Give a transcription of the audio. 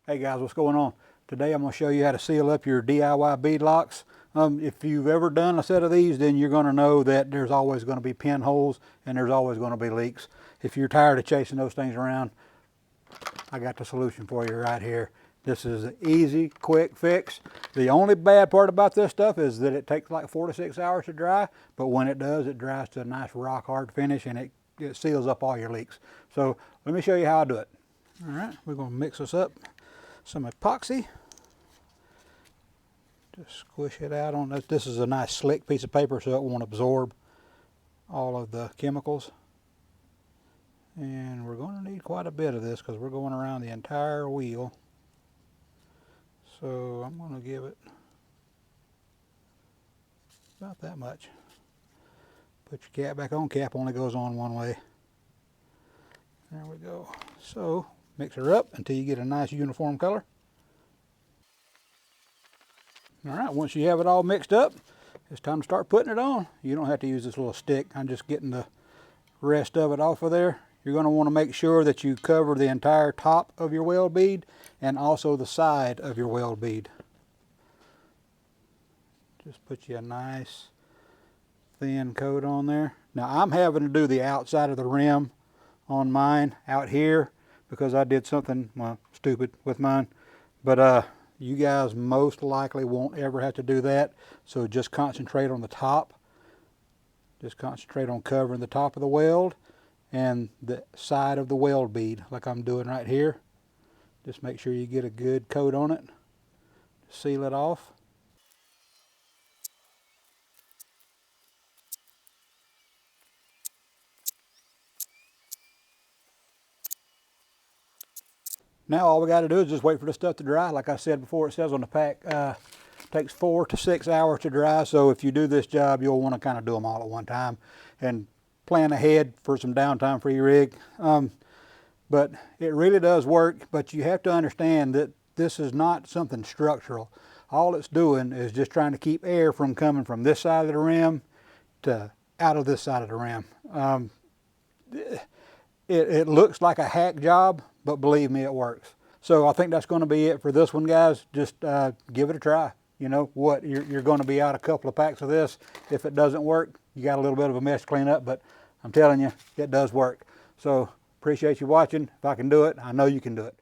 Hey guys, what's going on? Today I'm going to show you how to seal up your DIY bead locks. If you've ever done a set of these, then you're going to know that there's always going to be pinholes and there's always going to be leaks. If you're tired of chasing those things around, I got the solution for you right here. This is an easy, quick fix. The only bad part about this stuff is that it takes like 4 to 6 hours to dry, but when it does, it dries to a nice rock hard finish and it seals up all your leaks. So let me show you how I do it. All right, we're going to mix this up. Some epoxy. Just squish it out on this. This is a nice slick piece of paper so it won't absorb all of the chemicals. And we're going to need quite a bit of this because we're going around the entire wheel. So I'm going to give it about that much. Put your cap back on. Cap only goes on one way. There we go. So mix her up until you get a nice uniform color. All right, once you have it all mixed up, it's time to start putting it on. You don't have to use this little stick. I'm just getting the rest of it off of there. You're going to want to make sure that you cover the entire top of your weld bead and also the side of your weld bead. Just put you a nice thin coat on there. Now I'm having to do the outside of the rim on mine out here because I did something, well, stupid with mine. But you guys most likely won't ever have to do that. So just concentrate on the top. Just concentrate on covering the top of the weld and the side of the weld bead like I'm doing right here. Just make sure you get a good coat on it. Seal it off. Now all we got to do is just wait for the stuff to dry. Like I said before, it says on the pack, takes 4 to 6 hours to dry. So if you do this job, you'll want to kind of do them all at one time and plan ahead for some downtime for your rig. But it really does work, but you have to understand that this is not something structural. All it's doing is just trying to keep air from coming from this side of the rim to out of this side of the rim. It looks like a hack job, but believe me, it works. So I think that's going to be it for this one, guys. Just give it a try. You know what, you're going to be out a couple of packs of this. If it doesn't work, you got a little bit of a mess to clean up, but I'm telling you, it does work. So appreciate you watching. If I can do it, I know you can do it.